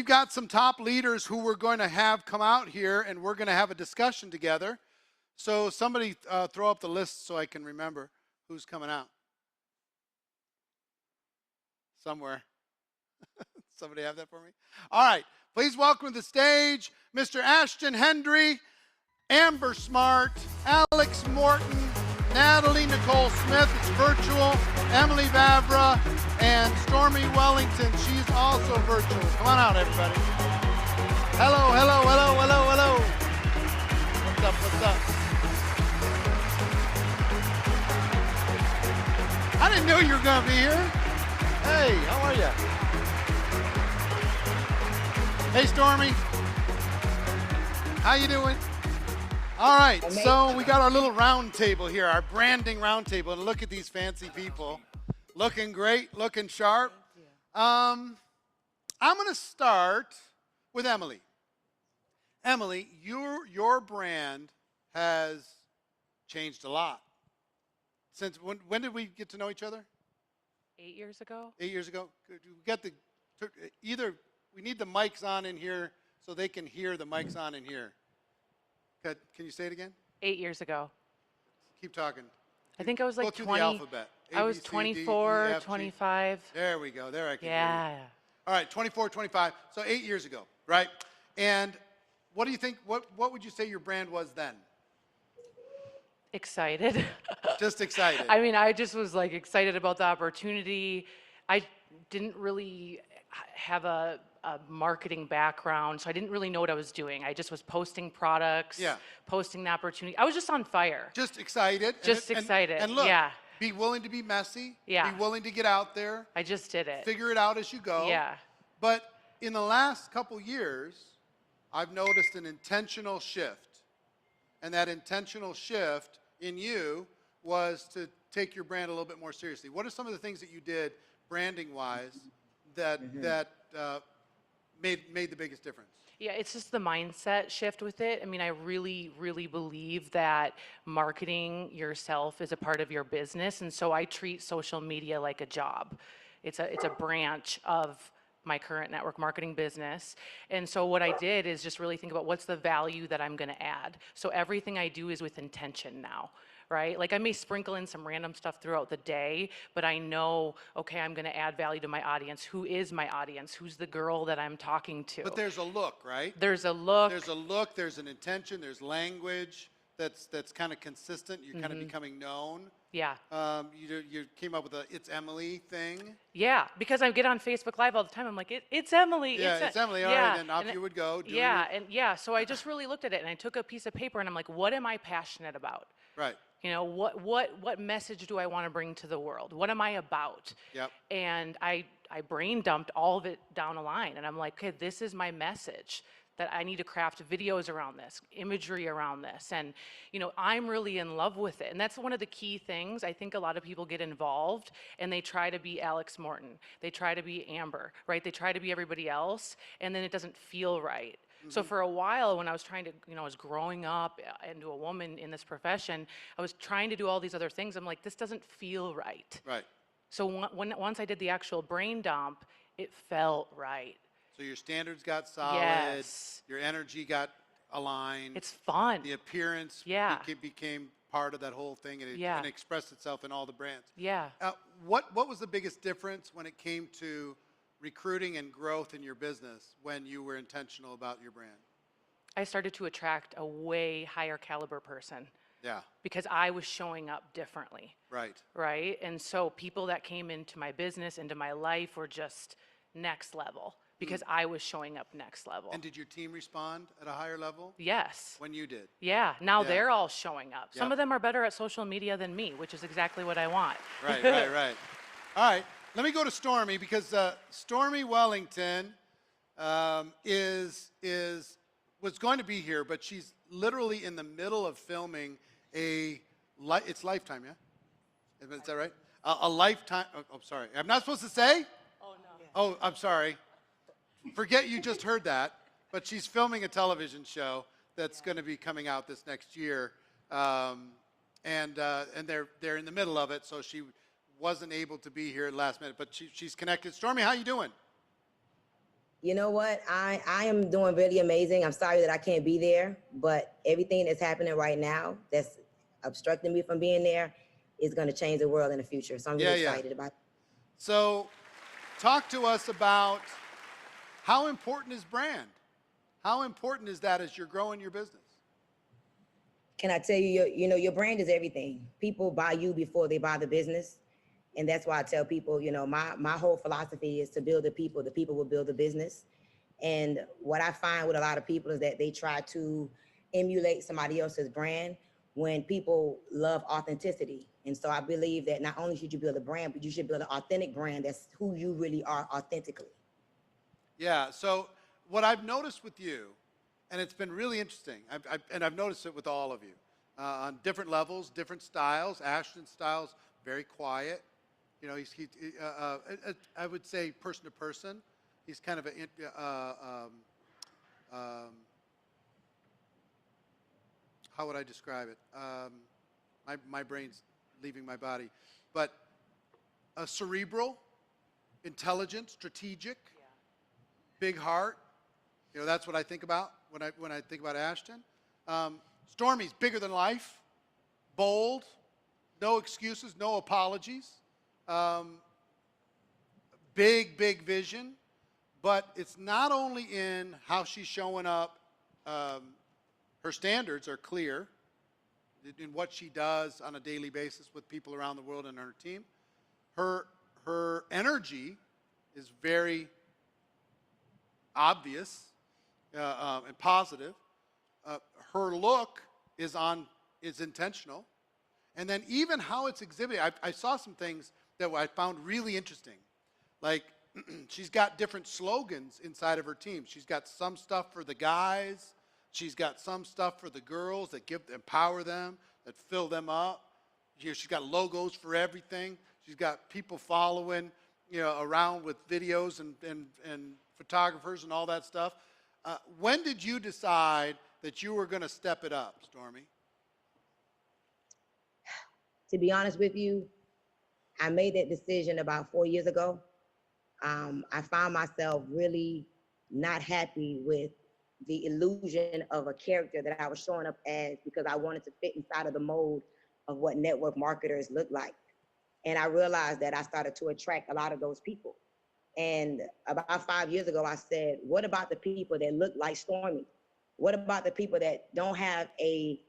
we've got some top leaders who we're going to have come out here, and we're going to have a discussion together. So somebody throw up the list so I can remember who's coming out. Somewhere. Somebody have that for me? All right. Please welcome to the stage Mr. Ashton Hendry, Amber Smart, Alex Morton, Natalie Nicole Smith, it's virtual, Emily Vavra, and Stormy Wellington. She's also virtual. Come on out, everybody. Hello, hello, hello, hello, hello. What's up, what's up? I didn't know you were going to be here. Hey, how are you? Hey, Stormy. How you doing? All right, so we got our little round table here, our branding round table, and look at these fancy people. Looking great, looking sharp. I'm going to start with Emily. Emily, your brand has changed a lot. Since when did we get to know each other? 8 years ago. 8 years ago. We got we need the mics on in here so they can hear the mics on in here. Can you say it again? 8 years ago. Keep talking. I think I was like Go through 20. the alphabet. I was 24, 25. There we go. There I can hear Yeah. you. All right, 24, 25. So 8 years ago, right? And what do you think, what would you say your brand was then? Excited. Just excited. I mean, I just was like excited about the opportunity. I didn't really have a marketing background, so I didn't really know what I was doing. I just was posting products, posting the opportunity. I was just on fire. Just excited. Just excited. And look, yeah. Be willing to be messy. Yeah. Be willing to get out there. I just did it. Figure it out as you go. Yeah. But in the last couple years, I've noticed an intentional shift. And that intentional shift in you was to take your brand a little bit more seriously. What are some of the things that you did branding-wise that made the biggest difference? Yeah, it's just the mindset shift with it. I mean, I really, really believe that marketing yourself is a part of your business, and so I treat social media like a job. It's a branch of my current network marketing business. And so what I did is just really think about what's the value that I'm going to add. So everything I do is with intention now. Right? Like I may sprinkle in some random stuff throughout the day, but I know, okay, I'm going to add value to my audience. Who is my audience? Who's the girl that I'm talking to? But there's a look, right? There's a look. There's a look, there's an intention, there's language that's kind of consistent. You're kind of becoming known. Yeah. You came up with a "It's Emily" thing. Yeah, because I get on Facebook Live all the time. I'm like, it's Emily. Yeah, it's Emily. All right, and off you would go. So I just really looked at it and I took a piece of paper and I'm like, what am I passionate about? Right. You know, what message do I want to bring to the world? What am I about? Yep. And I brain dumped all of it down a line and I'm like, okay, this is my message. That I need to craft videos around this, imagery around this. And, you know, I'm really in love with it. And that's one of the key things. I think a lot of people get involved and they try to be Alex Morton. They try to be Amber, right? They try to be everybody else and then it doesn't feel right. So for a while when I was trying to, you know, I was growing up into a woman in this profession, I was trying to do all these other things. I'm like, this doesn't feel right. Right. So once I did the actual brain dump, it felt right. So your standards got solid. Yes. Your energy got aligned. It's fun. The appearance became part of that whole thing, and it expressed itself in all the brands. Yeah. What was the biggest difference when it came to recruiting and growth in your business when you were intentional about your brand? I started to attract a way higher caliber person. Yeah. Because I was showing up differently. Right. Right? And so people that came into my business, into my life were just next level because I was showing up next level. And did your team respond at a higher level? Yes. When you did? Yeah. Now they're all showing up. Some of them are better at social media than me, which is exactly what I want. Right. All right. Let me go to Stormy because Stormy Wellington was going to be here, but she's literally in the middle of filming it's Lifetime, yeah? Is that right? A Lifetime. Oh, sorry. I'm not supposed to say? Oh, no. Oh, I'm sorry. Forget you just heard that, but she's filming a television show that's going to be coming out this next year, and they're in the middle of it, so she wasn't able to be here at last minute, but she's connected. Stormy, how you doing? You know what? I am doing really amazing. I'm sorry that I can't be there, but everything that's happening right now that's obstructing me from being there is going to change the world in the future. So I'm really Yeah. excited about it. So talk to us about how important is brand? How important is that as you're growing your business? Can I tell you, your brand is everything. People buy you before they buy the business. And that's why I tell people, my whole philosophy is to build the people will build the business. And what I find with a lot of people is that they try to emulate somebody else's brand when people love authenticity. And so I believe that not only should you build a brand, but you should build an authentic brand that's who you really are authentically. Yeah. So what I've noticed with you, and it's been really interesting, I've noticed it with all of you, on different levels, different styles. Ashton's style's very quiet. You know, I would say person to person, he's kind of a, how would I describe it? My brain's leaving my body, but a cerebral, intelligent, strategic, big heart. You know, that's what I think about when I think about Ashton. Stormy's bigger than life, bold, no excuses, no apologies. Big vision, but it's not only in how she's showing up. Her standards are clear in what she does on a daily basis with people around the world and her team. Her energy is very obvious and positive. Her look is intentional, and then even how it's exhibited. I saw some things that I found really interesting, like she's got different slogans inside of her team. She's got some stuff for the guys. She's got some stuff for the girls that empower them, that fill them up. She's got logos for everything. She's got people following, around with videos and photographers and all that stuff. When did you decide that you were going to step it up, Stormy? To be honest with you, I made that decision about 4 years ago. I found myself really not happy with the illusion of a character that I was showing up as because I wanted to fit inside of the mold of what network marketers look like. And I realized that I started to attract a lot of those people. And about 5 years ago, I said, what about the people that look like Stormy? What about the people that don't have a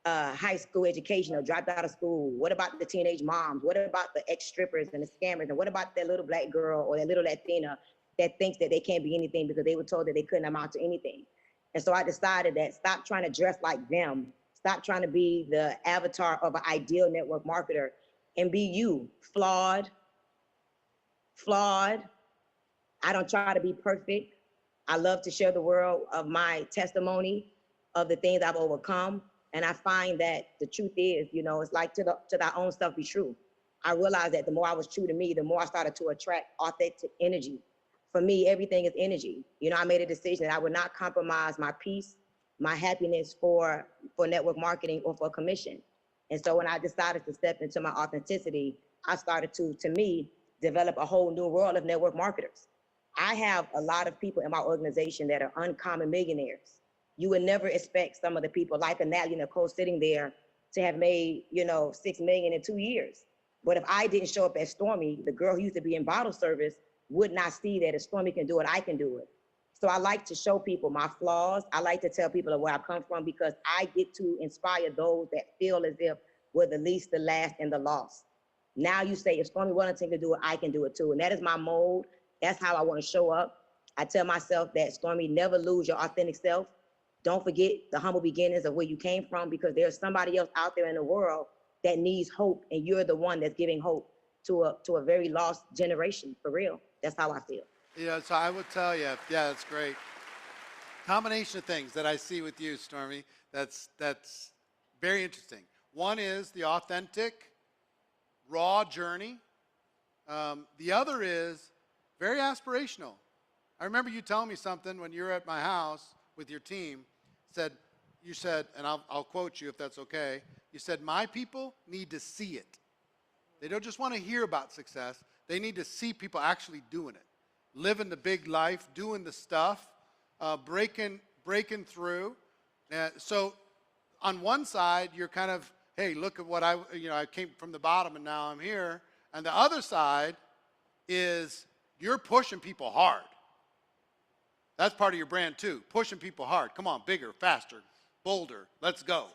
high school education or dropped out of school? What about the teenage moms? What about the ex-strippers and the scammers? And what about that little black girl or that little Latina that thinks that they can't be anything because they were told that they couldn't amount to anything? And so I decided that stop trying to dress like them. Stop trying to be the avatar of an ideal network marketer and be you, flawed. I don't try to be perfect. I love to share the world of my testimony of the things I've overcome. And I find that the truth is, it's like to thy own stuff be true. I realized that the more I was true to me, the more I started to attract authentic energy. For me, everything is energy. I made a decision that I would not compromise my peace, my happiness for network marketing or for commission. And so when I decided to step into my authenticity, I started to me, develop a whole new world of network marketers. I have a lot of people in my organization that are uncommon millionaires. You would never expect some of the people like a Natalie Nicole sitting there to have made, $6 million in 2 years. But if I didn't show up as Stormy, the girl who used to be in bottle service would not see that if Stormy can do it, I can do it. So I like to show people my flaws. I like to tell people where I come from because I get to inspire those that feel as if we're the least, the last, and the lost. Now you say, if Stormy Wellington can do it, I can do it too. And that is my mold. That's how I want to show up. I tell myself that, Stormy, never lose your authentic self. Don't forget the humble beginnings of where you came from because there's somebody else out there in the world that needs hope, and you're the one that's giving hope to a very lost generation, for real. That's how I feel. Yeah, so I would tell you, yeah, that's great. Combination of things that I see with you, Stormy, that's very interesting. One is the authentic, raw journey. The other is very aspirational. I remember you telling me something when you were at my house with your team. You said, and I'll quote you if that's okay. You said, my people need to see it. They don't just want to hear about success. They need to see people actually doing it. living the big life, doing the stuff, breaking through. So on one side, you're kind of, hey, look at what I came from the bottom and now I'm here. And the other side is you're pushing people hard. That's part of your brand too, pushing people hard. Come on, bigger, faster, bolder, let's go.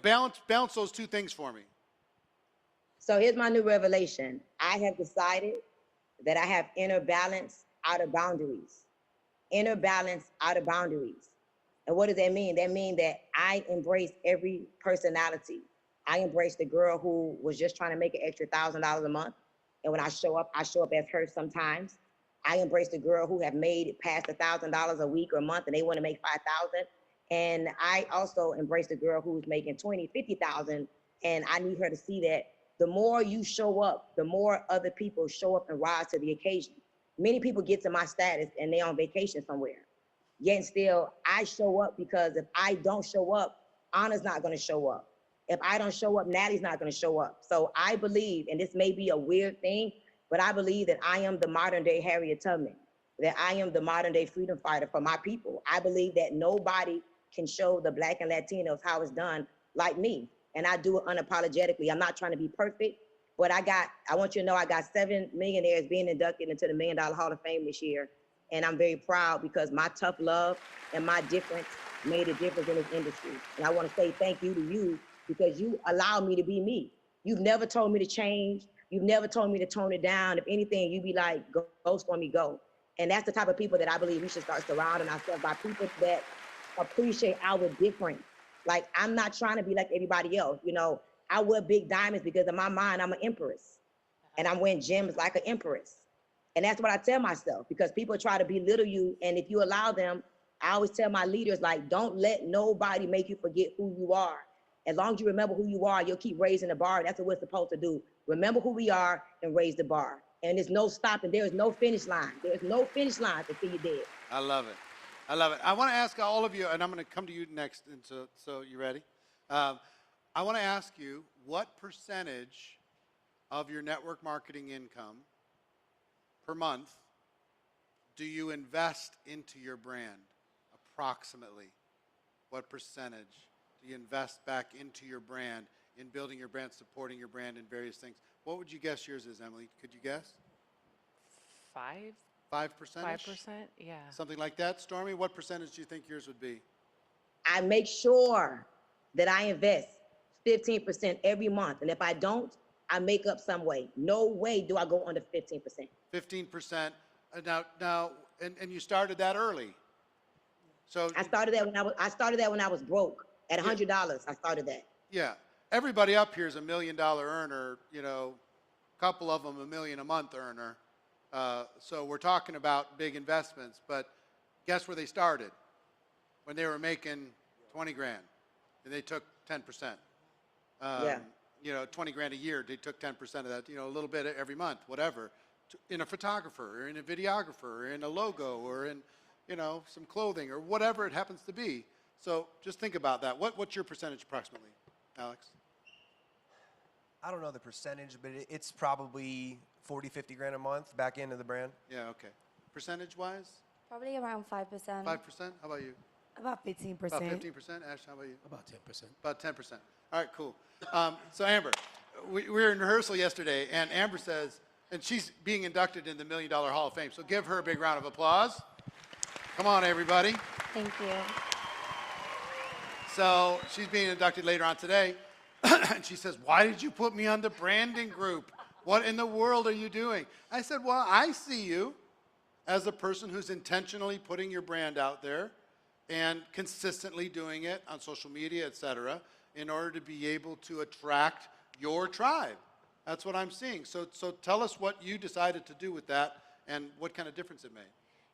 Balance those two things for me. So here's my new revelation. I have decided that I have inner balance out of boundaries. Inner balance out of boundaries. And what does that mean? That means that I embrace every personality. I embrace the girl who was just trying to make an extra $1,000 a month. And when I show up as her sometimes. I embrace the girl who have made it past $1,000 a week or a month and they want to make 5,000. And I also embrace the girl who's making 20, 50,000. And I need her to see that the more you show up, the more other people show up and rise to the occasion. Many people get to my status and they're on vacation somewhere. Yet still, I show up because if I don't show up, Anna's not going to show up. If I don't show up, Natalie's not going to show up. So I believe, and this may be a weird thing, but I believe that I am the modern day Harriet Tubman, that I am the modern day freedom fighter for my people. I believe that nobody can show the Black and Latinos how it's done like me. And I do it unapologetically. I'm not trying to be perfect, but I want you to know I got 7 millionaires being inducted into the $1 Million Hall of Fame this year. And I'm very proud because my tough love and my difference made a difference in this industry. And I want to say thank you to you because you allowed me to be me. You've never told me to change. You've never told me to tone it down. If anything, you be like, ghost on me, go. And that's the type of people that I believe we should start surrounding ourselves by, people that appreciate our difference. Like, I'm not trying to be like everybody else. You know, I wear big diamonds because in my mind, I'm an empress. And I'm wearing gems like an empress. And that's what I tell myself, because people try to belittle you. And if you allow them, I always tell my leaders, like, don't let nobody make you forget who you are. As long as you remember who you are, you'll keep raising the bar. That's what we're supposed to do. Remember who we are and raise the bar. And there's no stopping. There is no finish line. There's no finish line until you're dead. I love it. I love it. I want to ask all of you, and I'm going to come to you next. And so you ready? I want to ask you, what percentage of your network marketing income per month do you invest into your brand? Approximately. What percentage do you invest back into your brand, in building your brand, supporting your brand in various things? What would you guess yours is, Emily? Could you guess? 5%? 5%? 5%, yeah. Something like that. Stormy, what percentage do you think yours would be? I make sure that I invest 15% every month. And if I don't, I make up some way. No way do I go under 15%. 15%. Now, and you started that early. So I started that when I was broke at $100. I started that. Yeah. Everybody up here is $1 million earner, you know, a couple of them $1 million a month earner. So we're talking about big investments, but guess where they started? When they were making 20 grand and they took 10%. You know, 20 grand a year, they took 10% of that, you know, a little bit every month, whatever, in a photographer or in a videographer or in a logo or in, you know, some clothing or whatever it happens to be. So just think about that. What's your percentage approximately, Alex? I don't know the percentage, but it's probably 40, 50 grand a month back into the brand. Yeah, okay. Percentage-wise? Probably around 5%. 5%? How about you? About 15%. About 15%? Ash, how about you? About 10%. About 10%. All right, cool. So Amber, we were in rehearsal yesterday, and Amber says, and she's being inducted in the $1 Million Hall of Fame, so give her a big round of applause. Come on, everybody. Thank you. So she's being inducted later on today, and she says, why did you put me on the branding group? What in the world are you doing? I said, well, I see you as a person who's intentionally putting your brand out there and consistently doing it on social media, et cetera, in order to be able to attract your tribe. That's what I'm seeing. So tell us what you decided to do with that and what kind of difference it made.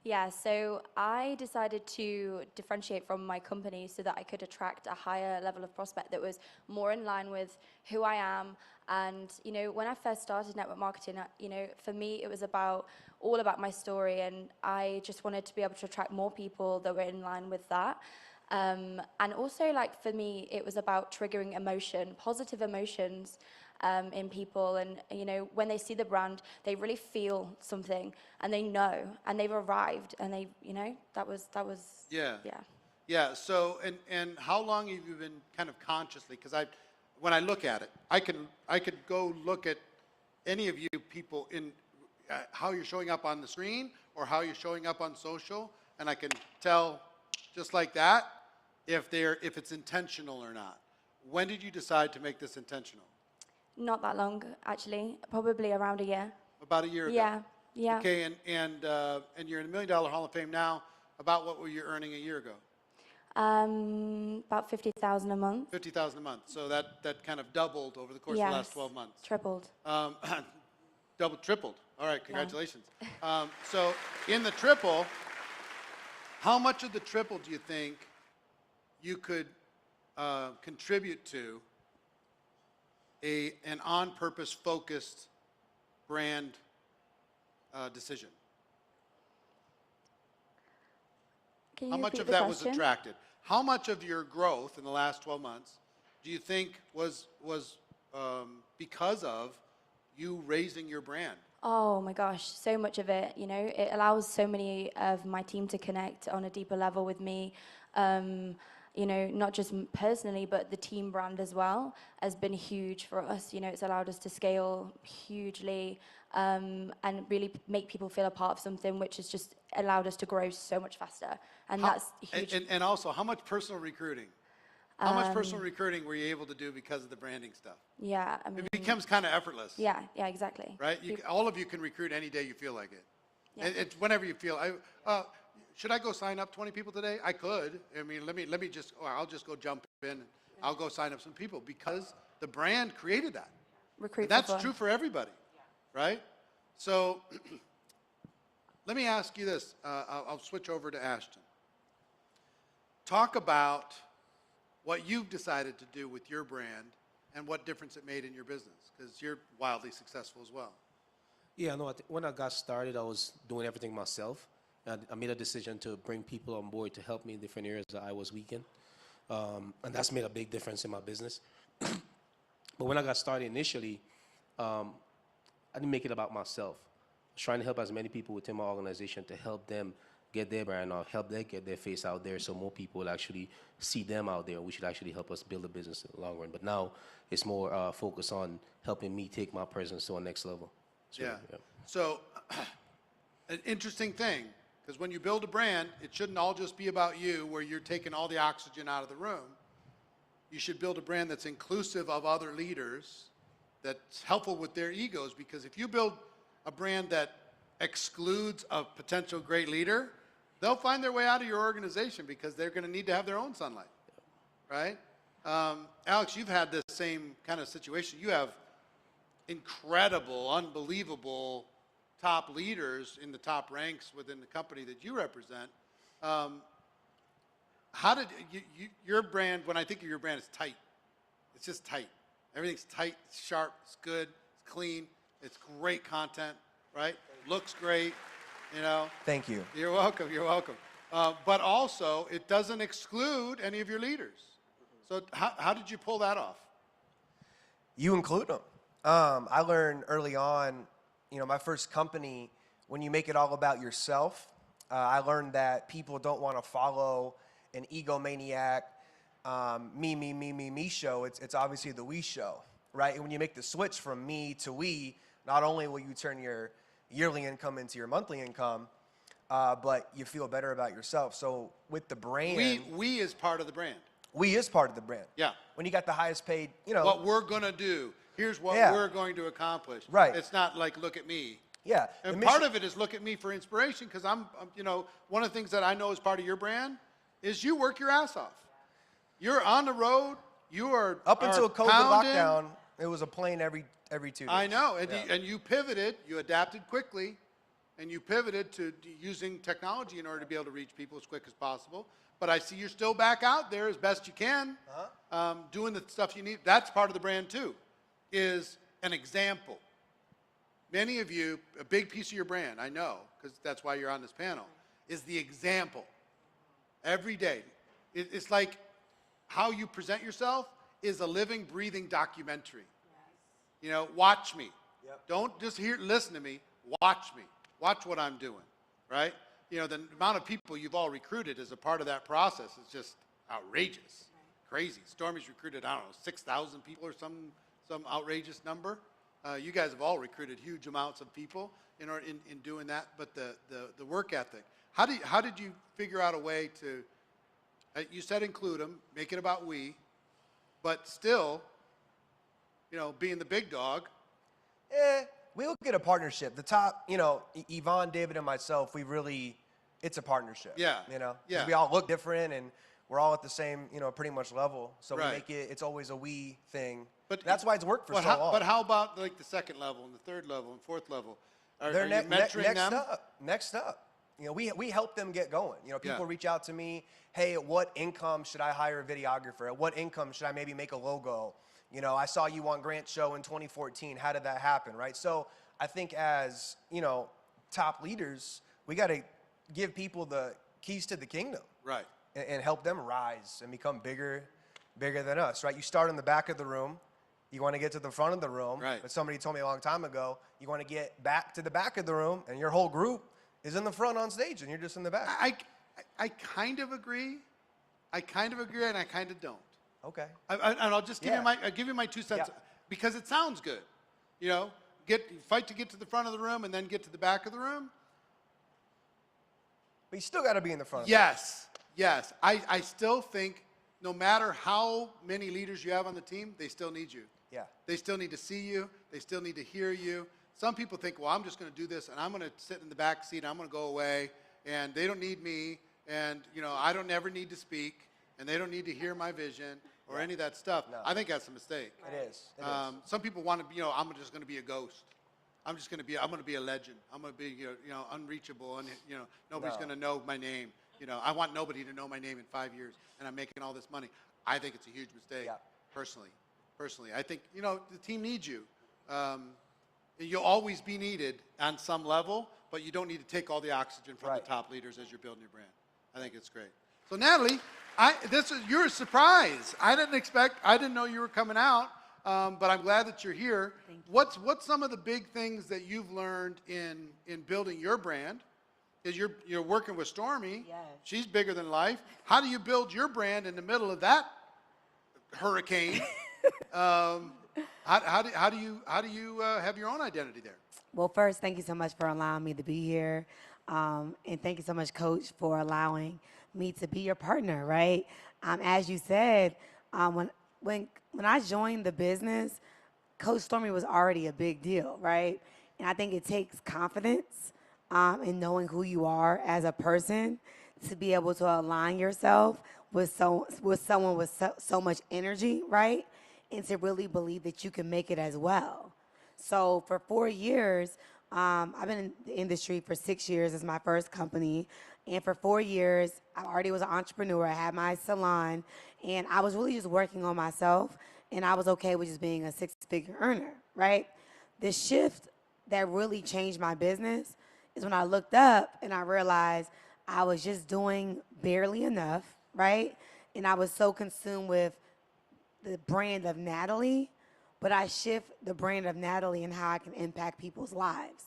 Yeah, so I decided to differentiate from my company so that I could attract a higher level of prospect that was more in line with who I am. And, you know, when I first started network marketing, you know, for me, it was all about my story. And I just wanted to be able to attract more people that were in line with that. And also, like, for me, it was about triggering emotion, positive emotions. in people. And, you know, when they see the brand, they really feel something and they know and they've arrived and they, you know, that was, Yeah. yeah. Yeah. So, and how long have you been kind of consciously? Because when I look at it, I could go look at any of you people in how you're showing up on the screen or how you're showing up on social, and I can tell just like that if it's intentional or not. When did you decide to make this intentional? Not that long, actually, probably around a year. About a year ago. Yeah, yeah. Okay, and you're in the $1 Million Hall of Fame now. About what were you earning a year ago? About 50,000 a month. 50,000 a month. So that kind of doubled over the course of the last 12 months. Tripled. Tripled. All right, congratulations. So in the triple, how much of the triple do you think you could contribute to an on-purpose focused brand decision? Can you How much repeat of the that was question? attracted? How much of your growth in the last 12 months do you think was because of you raising your brand? Oh my gosh, so much of it. You know, it allows so many of my team to connect on a deeper level with me. You know, not just personally, but the team brand as well has been huge for us. You know, it's allowed us to scale hugely and really make people feel a part of something, which has just allowed us to grow so much faster. And that's huge. And also, how much personal recruiting? How much personal recruiting were you able to do because of the branding stuff? Yeah, I mean, It becomes kind of effortless. yeah, exactly. Right? All of you can recruit any day you feel like it. Yeah. It's whenever you feel. Should I go sign up 20 people today? I could. I mean, let me just. Or I'll just go jump in. I'll go sign up some people because the brand created that. Recruit And that's for fun. true for everybody, right? So let me ask you this. I'll switch over to Ashton. Talk about what you've decided to do with your brand and what difference it made in your business, because you're wildly successful as well. Yeah, no, when I got started, I was doing everything myself. And I made a decision to bring people on board to help me in different areas that I was weak in. And that's made a big difference in my business. But when I got started initially, I didn't make it about myself. I was trying to help as many people within my organization to help them get their brand out, help them get their face out there so more people will actually see them out there, which should actually help us build a business in the long run. But now it's more focused on helping me take my presence to a next level. So, Yeah. So an interesting thing, because when you build a brand, it shouldn't all just be about you where you're taking all the oxygen out of the room. You should build a brand that's inclusive of other leaders, that's helpful with their egos, because if you build a brand that excludes a potential great leader, they'll find their way out of your organization because they're going to need to have their own sunlight, right? Alex, you've had this same kind of situation. You have incredible, unbelievable top leaders in the top ranks within the company that you represent. How did your brand, when I think of your brand, it's tight. It's just tight. Everything's tight, it's sharp, it's good, it's clean, it's great content, right? Looks great, you know. Thank you. You're welcome, you're welcome. But also, it doesn't exclude any of your leaders. So how did you pull that off? You include them. I learned early on, you know, my first company, when you make it all about yourself, I learned that people don't want to follow an egomaniac, me show. It's obviously the we show, right? And when you make the switch from me to we, not only will you turn your yearly income into your monthly income, but you feel better about yourself. So with the brand, We is part of the brand. we is part of the brand. Yeah. When you got the highest paid, you know. What we're going to do. Here's what Yeah. we're going to accomplish. Right. It's not like, look at me. Yeah. And the part mission- of it is look at me for inspiration, because I'm, you know, one of the things that I know is part of your brand is you work your ass off. You're on the road. You are Up until COVID pounding. lockdown, it was a plane every 2 days. I know, and, Yeah. you pivoted, you adapted quickly, and you pivoted to using technology in order to be able to reach people as quick as possible. But I see you're still back out there as best you can, doing the stuff you need. That's part of the brand too, is an example. Many of you, a big piece of your brand, I know, because that's why you're on this panel, is the example. Every day. It's like how you present yourself is a living, breathing documentary. You know, watch me. Yep. Don't just listen to me. Watch me. Watch what I'm doing, right? You know, the amount of people you've all recruited as a part of that process is just outrageous, crazy. Stormy's recruited, I don't know, 6,000 people or some outrageous number. You guys have all recruited huge amounts of people in doing that. But the work ethic. How did you figure out a way to? You said include them, make it about we, but still, you know, being the big dog. We look at a partnership. The top, you know, Yvonne, David, and myself, it's a partnership. Yeah. You know, 'cause Yeah. we all look different and we're all at the same, you know, pretty much level. So Right. we make it's always a we thing. But That's why it's worked for so long. But how about like the second level and the third level and fourth level? Are They're you mentoring them? Next up. You know, we help them get going. You know, people Yeah. reach out to me, hey, at what income should I hire a videographer? At what income should I maybe make a logo? You know, I saw you on Grant's show in 2014. How did that happen, right? So I think as, you know, top leaders, we got to give people the keys to the kingdom. Right. And help them rise and become bigger than us, right? You start in the back of the room. You want to get to the front of the room. Right. But somebody told me a long time ago, you want to get back to the back of the room, and your whole group is in the front on stage, and you're just in the back. I kind of agree. I kind of agree, and I kind of don't. Okay. And I'll just give Yeah. I'll give you my 2 cents Yeah. because it sounds good. You know, fight to get to the front of the room and then get to the back of the room. But you still got to be in the front. Yes, yes. I still think no matter how many leaders you have on the team, they still need you. Yeah. They still need to see you. They still need to hear you. Some people think, well, I'm just going to do this and I'm going to sit in the back seat. I'm going to go away and they don't need me. And, you know, I don't ever need to speak and they don't need to hear my vision or any of that stuff. No. I think that's a mistake. It is. Some people want to be, you know, I'm just going to be a ghost. I'm going to be a legend. I'm going to be, you know, unreachable and, you know, nobody's No. going to know my name. You know, I want nobody to know my name in 5 years and I'm making all this money. I think it's a huge mistake, Yeah. personally. I think, you know, the team needs you. You'll always be needed on some level, but you don't need to take all the oxygen from Right. the top leaders as you're building your brand. I think it's great. So Natalie, you're a surprise. I didn't know you were coming out, but I'm glad that you're here. Thank you. What's some of the big things that you've learned in building your brand? Because you're working with Stormy. Yes. She's bigger than life. How do you build your brand in the middle of that hurricane? How do you have your own identity there? Well, first, thank you so much for allowing me to be here. And thank you so much, Coach, for allowing me to be your partner, right? As you said, when I joined the business, Coach Stormy was already a big deal, right? And I think it takes confidence in knowing who you are as a person to be able to align yourself with someone with so much energy, right? And to really believe that you can make it as well. So for 4 years, I've been in the industry for 6 years as my first company. And for 4 years, I already was an entrepreneur. I had my salon. And I was really just working on myself. And I was okay with just being a six-figure earner, right? The shift that really changed my business is when I looked up and I realized I was just doing barely enough, right? And I was so consumed with the brand of Natalie, but I shift the brand of Natalie and how I can impact people's lives.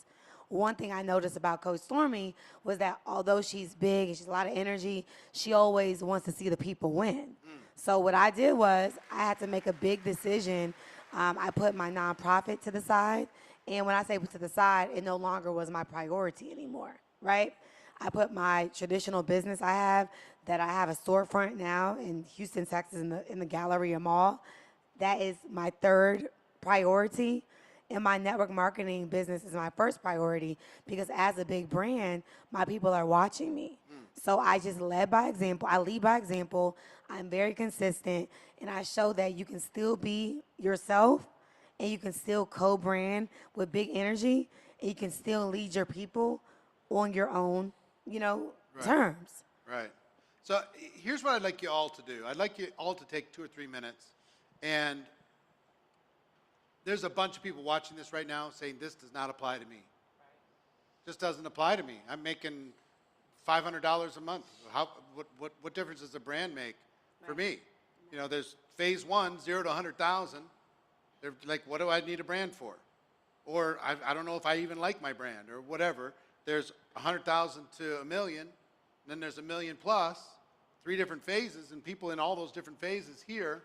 One thing I noticed about Coach Stormy was that although she's big and she's a lot of energy, she always wants to see the people win. So what I did was I had to make a big decision. I put my nonprofit to the side. And when I say put to the side, it no longer was my priority anymore, right? I put my traditional business I have a storefront now in Houston, Texas, in the Galleria Mall. That is my third priority. And my network marketing business is my first priority because as a big brand, my people are watching me. So I just led by example. I lead by example. I'm very consistent. And I show that you can still be yourself and you can still co-brand with big energy and you can still lead your people on your own, terms. Right. So here's what I'd like you all to do. I'd like you all to take 2 or 3 minutes. And there's a bunch of people watching this right now saying, this does not apply to me. This doesn't apply to me. I'm making $500 a month. What difference does a brand make for me? You know, there's phase 1, 0 to 100,000. They're like, what do I need a brand for? Or I don't know if I even like my brand or whatever. There's 100,000 to 1 million, then there's 1 million plus, 3 different phases, and people in all those different phases here.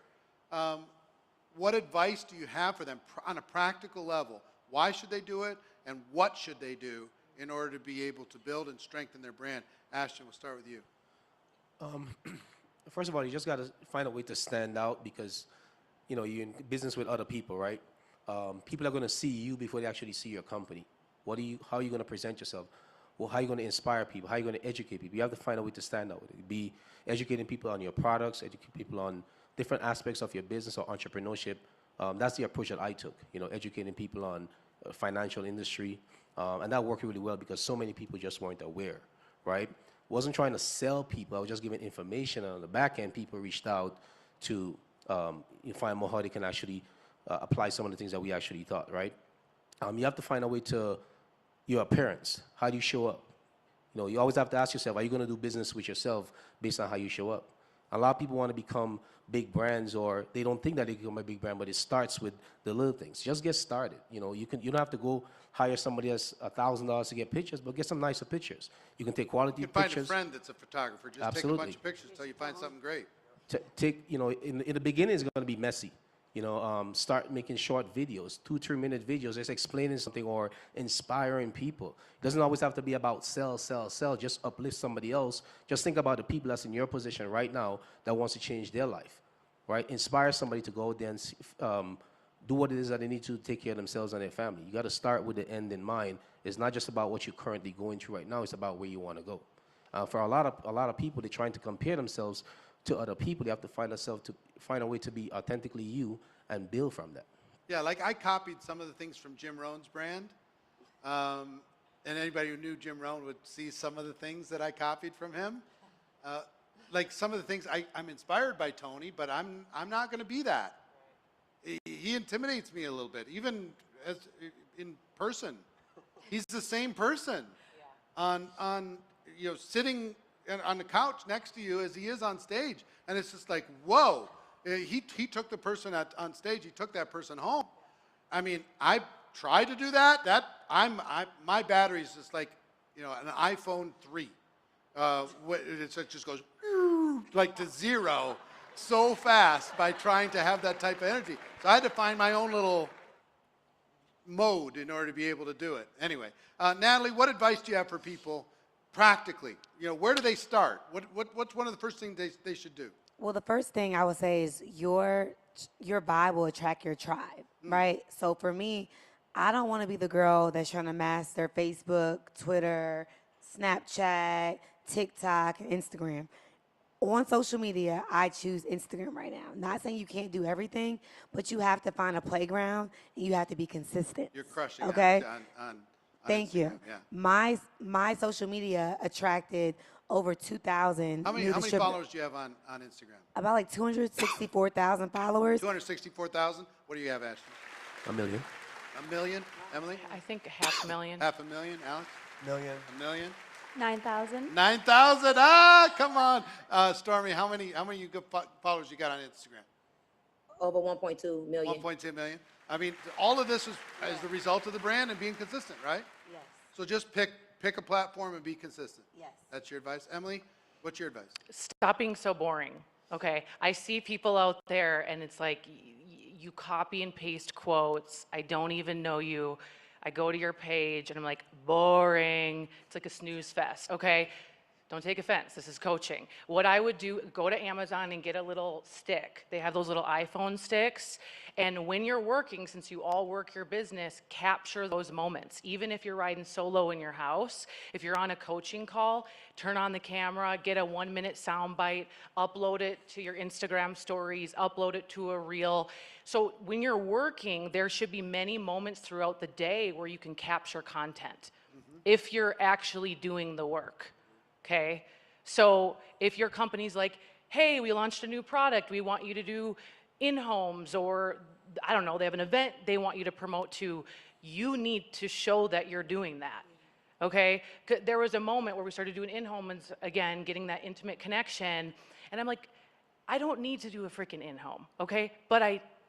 What advice do you have for them on a practical level? Why should they do it, and what should they do in order to be able to build and strengthen their brand? Ashton, we'll start with you. First of all, you just got to find a way to stand out because, you know, you're in business with other people, right? People are going to see you before they actually see your company. How are you going to present yourself? Well, how are you going to inspire people? How are you going to educate people? You have to find a way to stand out with it. Be educating people on your products, educate people on different aspects of your business or entrepreneurship. That's the approach that I took, you know, educating people on financial industry. And that worked really well because so many people just weren't aware, right? Wasn't trying to sell people. I was just giving information. And on the back end, people reached out to find more how they can actually apply some of the things that we actually thought, right? You have to find a way to your appearance. How do you show up? You know, you always have to ask yourself, are you going to do business with yourself based on how you show up? A lot of people want to become big brands, or they don't think that they can become a big brand, but it starts with the little things. Just get started. You know, you don't have to go hire somebody that's $1,000 to get pictures, but get some nicer pictures. You can take quality You can pictures. find a friend that's a photographer. Just take a Absolutely. bunch of pictures until you find something great. You know, in the beginning, it's going to be messy. You know, start making short videos, 2-3 minute videos, just explaining something or inspiring people. It doesn't always have to be about sell. Just uplift somebody else. Just think about the people that's in your position right now that wants to change their life, right? Inspire somebody to go out there and do what it is that they need to take care of themselves and their family. You got to start with the end in mind. It's not just about what you're currently going through right now. It's about where you want to go. For a lot of people, they're trying to compare themselves to other people. They have to find a way to be authentically you and build from that. Yeah, like I copied some of the things from Jim Rohn's brand. And anybody who knew Jim Rohn would see some of the things that I copied from him. Like some of the things, I'm inspired by Tony, but I'm not going to be that. He intimidates me a little bit, even as in person. He's the same person on sitting on the couch next to you as he is on stage, and it's just like, whoa. He took the person on stage. He took that person home. I mean, I tried to do that. My battery is just like, an iPhone 3. It just goes like to 0 so fast by trying to have that type of energy. So I had to find my own little mode in order to be able to do it. Anyway, Natalie, what advice do you have for people practically? Where do they start? What's one of the first things they should do? Well, the first thing I would say is your vibe will attract your tribe, right? So for me, I don't want to be the girl that's trying to master Facebook, Twitter, Snapchat, TikTok, and Instagram. On social media, I choose Instagram right now. Not saying you can't do everything, but you have to find a playground and you have to be consistent. You're crushing okay? on Thank you. Yeah. My social media attracted over 2,000 How many followers do you have on Instagram? About like 264,000 followers. 264,000? What do you have, Ashton? 1 million. 1 million? Emily? I think 500,000. 500,000? Alex? Million. 1 million? 9,000. 9,000? Come on. Stormy, how many good followers you got on Instagram? Over 1.2 million. 1.2 million. I mean, all of this is the result of the brand and being consistent, right? Yes. So just pick a platform and be consistent. Yes. That's your advice. Emily, what's your advice? Stop being so boring. Okay, I see people out there and it's like you copy and paste quotes. I don't even know you. I go to your page and I'm like, boring. It's like a snooze fest, okay? Don't take offense, this is coaching. What I would do, go to Amazon and get a little stick. They have those little iPhone sticks. And when you're working, since you all work your business, capture those moments. Even if you're riding solo in your house, if you're on a coaching call, turn on the camera, get a 1-minute sound bite, upload it to your Instagram stories, upload it to a reel. So when you're working, there should be many moments throughout the day where you can capture content if you're actually doing the work. Okay, so if your company's like, hey, we launched a new product, we want you to do in-homes, or I don't know, they have an event they want you to promote to, you need to show that you're doing that, okay? There was a moment where we started doing in-homes again, getting that intimate connection, and I'm like, I don't need to do a freaking in-home, okay? But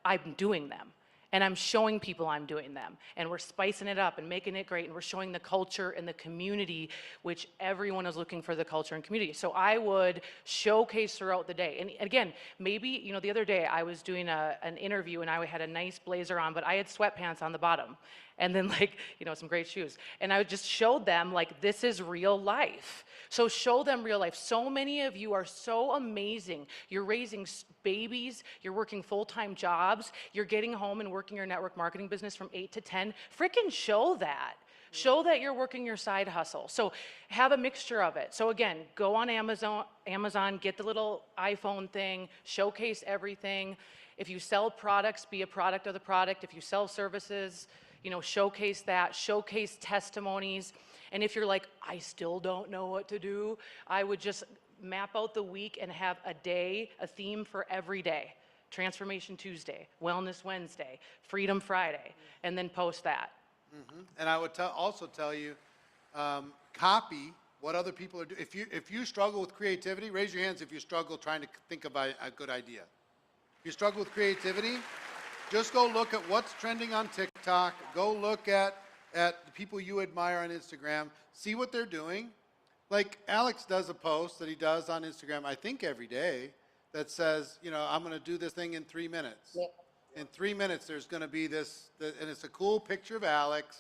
I'm doing them. and I'm showing people I'm doing them, and we're spicing it up and making it great, and we're showing the culture and the community, which everyone is looking for, the culture and community. So I would showcase throughout the day. And again, maybe, you know, the other day I was doing an interview and I had a nice blazer on, but I had sweatpants on the bottom, and then, like, you know, some great shoes. And I just showed them, like, this is real life. So show them real life. So many of you are so amazing. You're raising babies, you're working full-time jobs, you're getting home and working your network marketing business from 8 to 10. Freaking show that. Show that you're working your side hustle. So have a mixture of it. So again, go on Amazon, get the little iPhone thing, showcase everything. If you sell products, be a product of the product. If you sell services, you know, showcase that, showcase testimonies. And if you're like, I still don't know what to do, I would just map out the week and have a day, a theme for every day. Transformation Tuesday, Wellness Wednesday, Freedom Friday, and then post that. And I would also tell you, copy what other people are doing. If you struggle with creativity, raise your hands if you struggle trying to think of a good idea. If you struggle with creativity, just go look at what's trending on TikTok. Go look at the people you admire on Instagram. See what they're doing. Like Alex does a post that he does on Instagram, I think every day, that says, you know, I'm going to do this thing in 3 minutes. Yeah. In 3 minutes, there's going to be this, and it's a cool picture of Alex,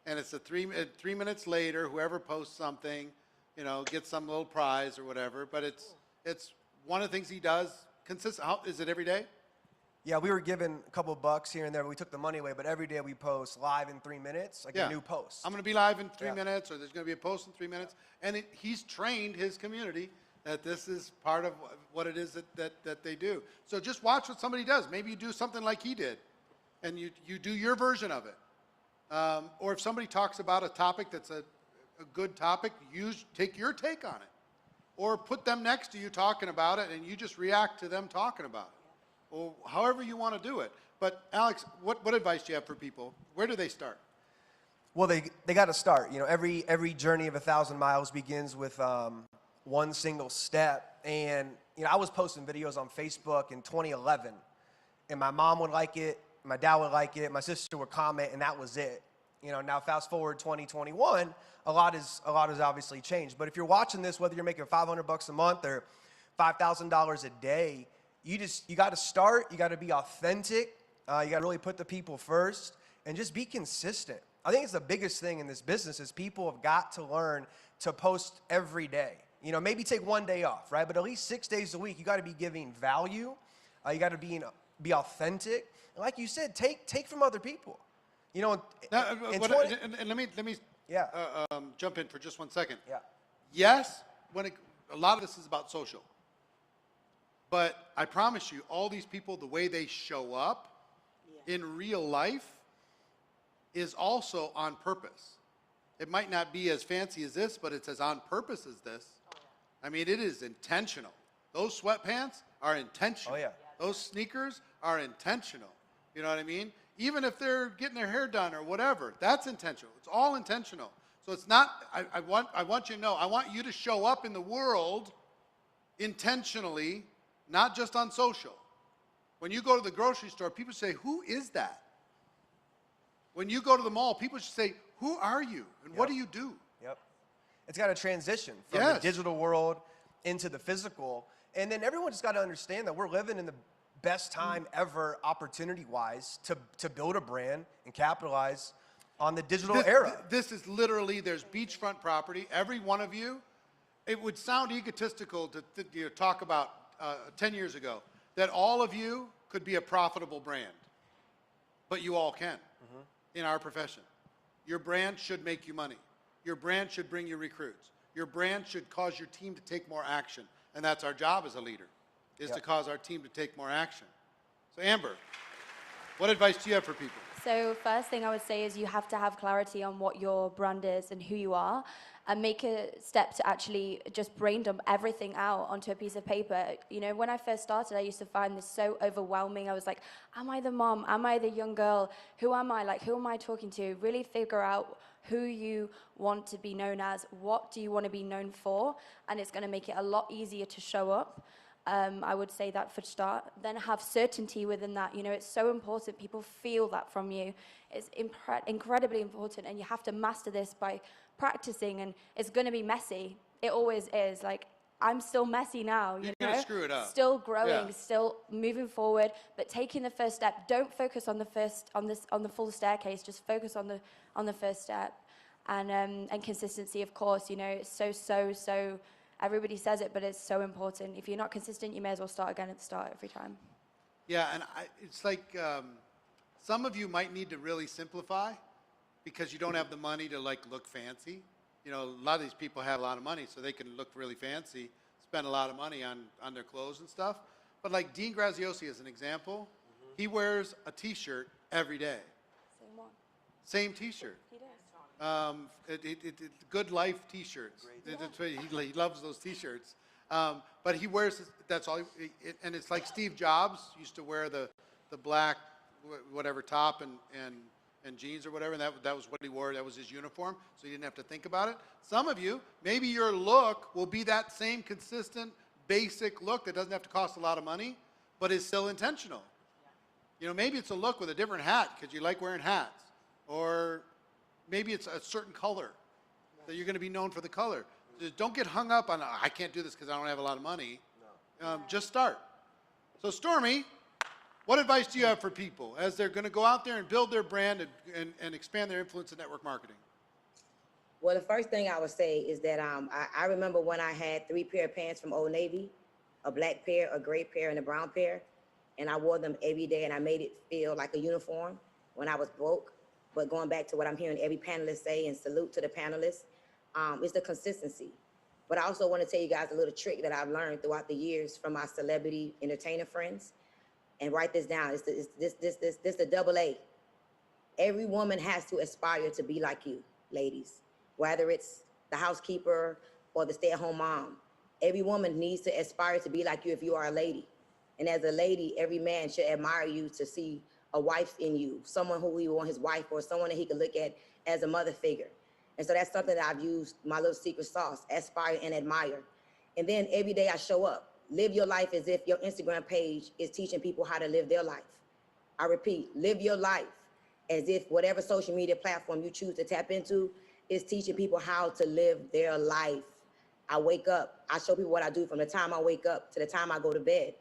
and it's 3 minutes later, whoever posts something, you know, gets some little prize or whatever. But it's one of the things he does consistent. Is it every day? Yeah, we were given a couple bucks here and there, but we took the money away. But every day we post live in 3 minutes, like a new post. I'm going to be live in 3 minutes, or there's going to be a post in 3 minutes. And he's trained his community that this is part of what it is that they do. So just watch what somebody does. Maybe you do something like he did, and you do your version of it. Or if somebody talks about a topic that's a good topic, take your take on it. Or put them next to you talking about it, and you just react to them talking about it. Or however you want to do it. But Alex, what advice do you have for people? Where do they start? Well, they got to start. You know, every journey of 1,000 miles begins with one single step. And you know, I was posting videos on Facebook in 2011, and my mom would like it, my dad would like it, my sister would comment, and that was it. You know, now fast forward 2021, a lot has obviously changed. But if you're watching this, whether you're making $500 a month or $5,000 a day, you got to start. You got to be authentic. You got to really put the people first and just be consistent. I think it's the biggest thing in this business is people have got to learn to post every day. You know, maybe take one day off, right? But at least 6 days a week, you got to be giving value. You got to be authentic. And like you said, take from other people. You know, and let me jump in for just 1 second. Yeah. Yes, a lot of this is about social. But I promise you, all these people, the way they show up in real life is also on purpose. It might not be as fancy as this, but it's as on purpose as this. I mean, it is intentional. Those sweatpants are intentional. Oh, yeah. Those sneakers are intentional. You know what I mean? Even if they're getting their hair done or whatever, that's intentional. It's all intentional. So it's not, I want you to know, I want you to show up in the world intentionally, not just on social. When you go to the grocery store, people say, who is that? When you go to the mall, people should say, who are you and what do you do? Yep. It's got to transition from the digital world into the physical. And then everyone just got to understand that we're living in the best time ever, opportunity-wise, to build a brand and capitalize on the digital era. This is literally, there's beachfront property. Every one of you, it would sound egotistical to talk about 10 years ago, that all of you could be a profitable brand. But you all can in our profession. Your brand should make you money. Your brand should bring you recruits. Your brand should cause your team to take more action. And that's our job as a leader, is to cause our team to take more action. So Amber, what advice do you have for people? So first thing I would say is you have to have clarity on what your brand is and who you are, and make a step to actually just brain dump everything out onto a piece of paper. You know, when I first started, I used to find this so overwhelming. I was like, am I the mom? Am I the young girl? Who am I? Like, who am I talking to? Really figure out who you want to be known as. What do you want to be known for? And it's going to make it a lot easier to show up. I would say that for start. Then have certainty within that. You know, it's so important. People feel that from you. It's incredibly important, and you have to master this by practicing. And it's going to be messy. It always is. Like, I'm still messy now. You're gonna screw it up. Still growing, Yeah. still moving forward, but taking the first step. Don't focus on the full staircase. Just focus on the first step, and consistency. Of course, you know, it's so. Everybody says it, but it's so important. If you're not consistent, you may as well start again at the start every time. Yeah, and it's like some of you might need to really simplify because you don't have the money to like look fancy. You know, a lot of these people have a lot of money, so they can look really fancy, spend a lot of money on their clothes and stuff. But like Dean Graziosi as an example, he wears a T-shirt every day. Same one. Same T-shirt. He does. Good Life T-shirts. That's what he loves those T-shirts. But he wears, that's all, and it's like Steve Jobs used to wear the black whatever top and jeans or whatever, and that was what he wore, that was his uniform, so he didn't have to think about it. Some of you, maybe your look will be that same consistent, basic look that doesn't have to cost a lot of money, but is still intentional. You know, maybe it's a look with a different hat because you like wearing hats, or maybe it's a certain color that you're going to be known for the color. Just don't get hung up on, I can't do this because I don't have a lot of money. Just start. So Stormy, what advice do you have for people as they're going to go out there and build their brand and expand their influence in network marketing? Well, the first thing I would say is that I remember when I had 3 pair of pants from Old Navy, a black pair, a gray pair, and a brown pair, and I wore them every day, and I made it feel like a uniform when I was broke. But going back to what I'm hearing every panelist say, and salute to the panelists, is the consistency. But I also want to tell you guys a little trick that I've learned throughout the years from my celebrity entertainer friends. And write this down. It's the double A. Every woman has to aspire to be like you, ladies. Whether it's the housekeeper or the stay-at-home mom. Every woman needs to aspire to be like you if you are a lady. And as a lady, every man should admire you to see a wife in you, someone who he want his wife, or someone that he could look at as a mother figure. And so that's something that I've used, my little secret sauce, aspire and admire. And then every day I show up. Live your life as if your Instagram page is teaching people how to live their life. I repeat, live your life as if whatever social media platform you choose to tap into is teaching people how to live their life. I wake up, I show people what I do from the time I wake up to the time I go to bed,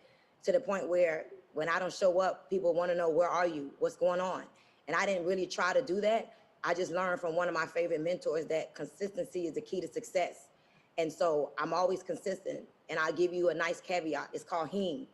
to the point where when I don't show up, people want to know, where are you? What's going on? And I didn't really try to do that. I just learned from one of my favorite mentors that consistency is the key to success. And so I'm always consistent. And I'll give you a nice caveat. It's called HEAM.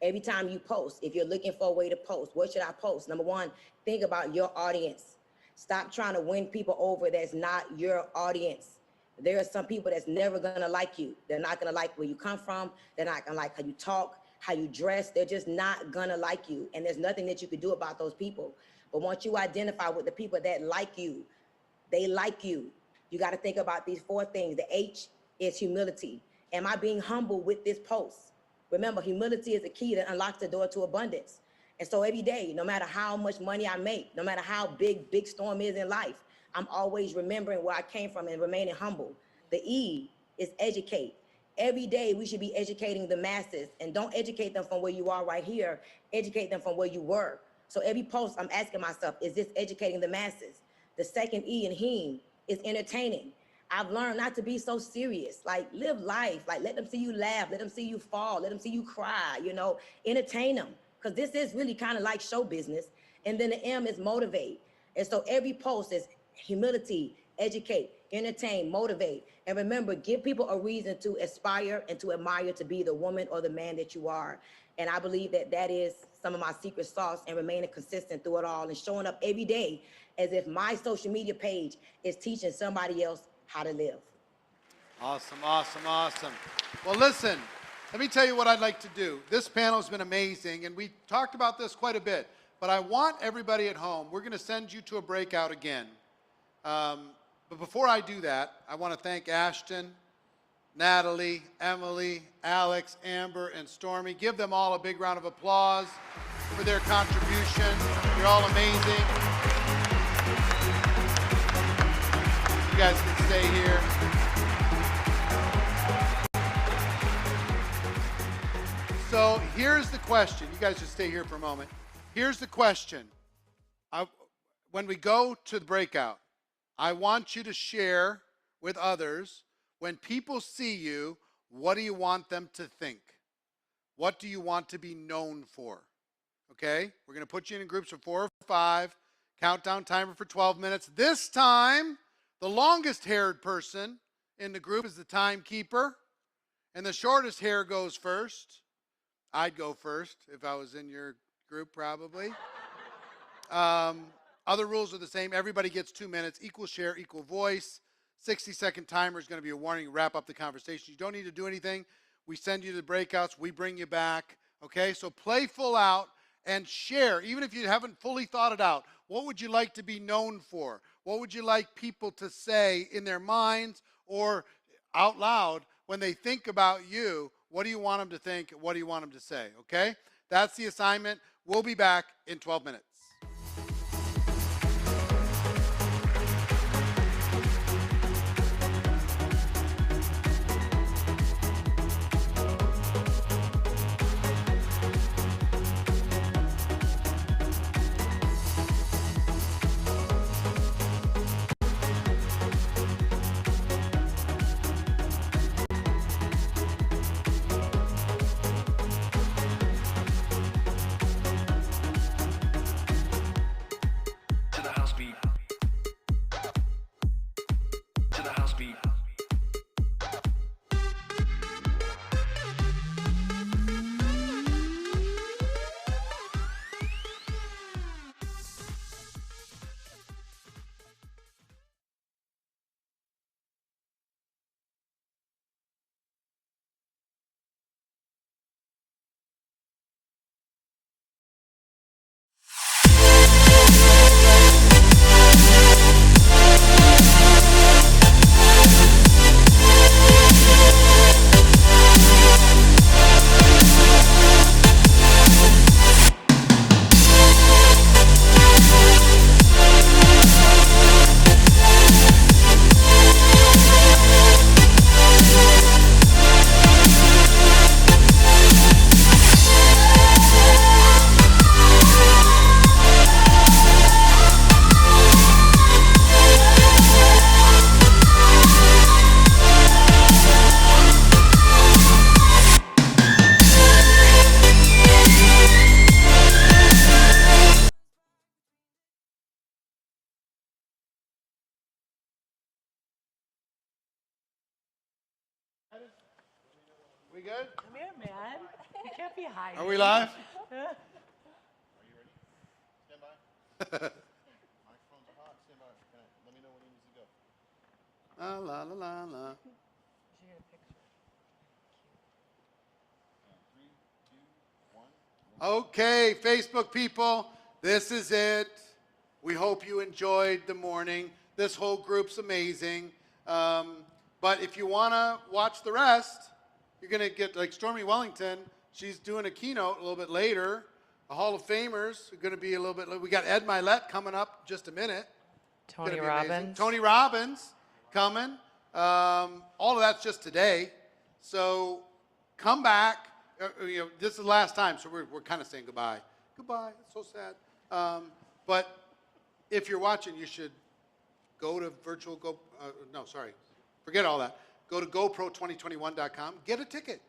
Every time you post, if you're looking for a way to post, what should I post? Number one, think about your audience. Stop trying to win people over that's not your audience. There are some people that's never gonna like you. They're not gonna like where you come from. They're not gonna like how you talk, how you dress. They're just not gonna like you. And there's nothing that you could do about those people. But once you identify with the people that like you, they like you. You gotta think about these 4 things. The H is humility. Am I being humble with this post? Remember, humility is the key that unlocks the door to abundance. And so every day, no matter how much money I make, no matter how big storm is in life, I'm always remembering where I came from and remaining humble. The E is educate. Every day we should be educating the masses, and don't educate them from where you are right here, educate them from where you were. So every post I'm asking myself, is this educating the masses? The second E in HEAM is entertaining. I've learned not to be so serious. Like, live life. Like, let them see you laugh. Let them see you fall. Let them see you cry, you know, entertain them. Because this is really kind of like show business. And then the M is motivate. And so every post is humility, educate, entertain, motivate. And remember, give people a reason to aspire and to admire to be the woman or the man that you are. And I believe that that is some of my secret sauce, and remaining consistent through it all and showing up every day as if my social media page is teaching somebody else how to live. Awesome, awesome, awesome. Well, listen, let me tell you what I'd like to do. This panel has been amazing, and we talked about this quite a bit, but I want everybody at home, we're going to send you to a breakout again. But before I do that, I want to thank Ashton, Natalie, Emily, Alex, Amber, and Stormy. Give them all a big round of applause for their contribution. You're all amazing. You guys can stay here. So here's the question. You guys just stay here for a moment. Here's the question. When we go to the breakout, I want you to share with others, when people see you, what do you want them to think? What do you want to be known for? Okay? We're going to put you in groups of 4 or 5. Countdown timer for 12 minutes. This time, the longest haired person in the group is the timekeeper, and the shortest hair goes first. I'd go first if I was in your group, probably. Other rules are the same. Everybody gets 2 minutes, equal share, equal voice. 60-second timer is going to be a warning to wrap up the conversation. You don't need to do anything. We send you to the breakouts. We bring you back. Okay, so play full out and share, even if you haven't fully thought it out. What would you like to be known for? What would you like people to say in their minds or out loud when they think about you? What do you want them to think? What do you want them to say? Okay, that's the assignment. We'll be back in 12 minutes. We good? Come here, man. You can't be hiding. Are we live? La la la la la. Okay, Facebook people, this is it. We hope you enjoyed the morning. This whole group's amazing. But if you want to watch the rest, you're going to get like Stormy Wellington. She's doing a keynote a little bit later. The Hall of Famers are going to be a little bit later. We got Ed Milet coming up just a minute. Tony Robbins. Tony Robbins coming. All of that's just today. So come back. This is the last time, so we're kind of saying goodbye. Goodbye. It's so sad. But if you're watching, you should go to forget all that. Go to GoPro2021.com, get a ticket,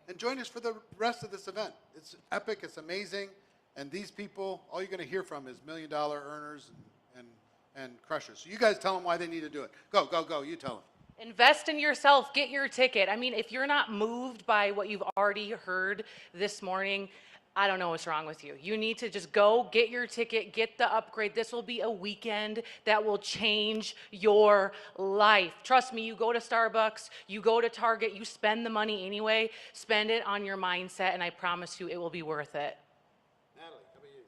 and join us for the rest of this event. It's epic, it's amazing, and these people, all you're going to hear from is $1 million earners and crushers. So you guys tell them why they need to do it. Go, you tell them. Invest in yourself. Get your ticket. I mean, if you're not moved by what you've already heard this morning, I don't know what's wrong with you. You need to just go get your ticket, get the upgrade. This will be a weekend that will change your life. Trust me, you go to Starbucks, you go to Target, you spend the money anyway. Spend it on your mindset, and I promise you it will be worth it. Natalie, how about you?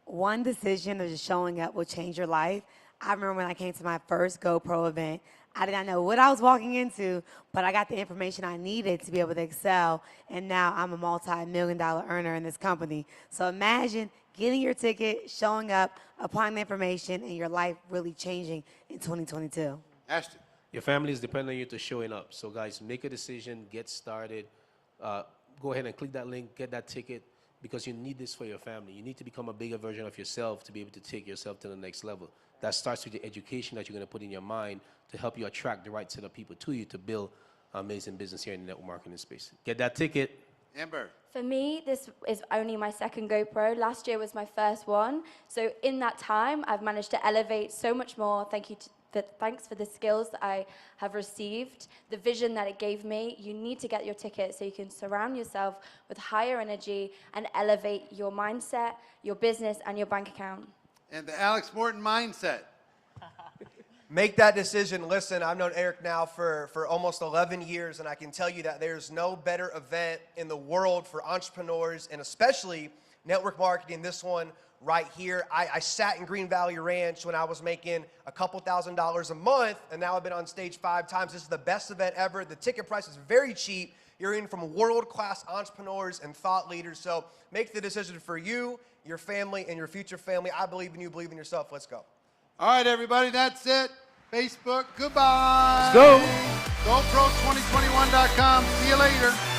One decision of just showing up will change your life. I remember when I came to my first GoPro event, I did not know what I was walking into, but I got the information I needed to be able to excel, and now I'm a multi-million-dollar earner in this company. So imagine getting your ticket, showing up, applying the information, and your life really changing in 2022. Ashton. Your family is depending on you to showing up. So guys, make a decision, get started. go ahead and click that link, get that ticket, because you need this for your family. You need to become a bigger version of yourself to be able to take yourself to the next level. That starts with the education that you're going to put in your mind to help you attract the right set of people to you to build amazing business here in the network marketing space. Get that ticket. Amber. For me, this is only my second GoPro. Last year was my first one. So in that time, I've managed to elevate so much more. Thanks for the skills that I have received, the vision that it gave me. You need to get your ticket so you can surround yourself with higher energy and elevate your mindset, your business, and your bank account. And the Alex Morton mindset. Make that decision. Listen, I've known Eric now for almost 11 years, and I can tell you that there's no better event in the world for entrepreneurs, and especially network marketing, this one right here. I sat in Green Valley Ranch when I was making a couple $1,000s a month, and now I've been on stage 5 times. This is the best event ever. The ticket price is very cheap. You're in from world-class entrepreneurs and thought leaders, so make the decision for you, your family, and your future family. I believe in you, believe in yourself. Let's go. All right, everybody, that's it. Facebook, goodbye. Let's go. GoPro2021.com. See you later.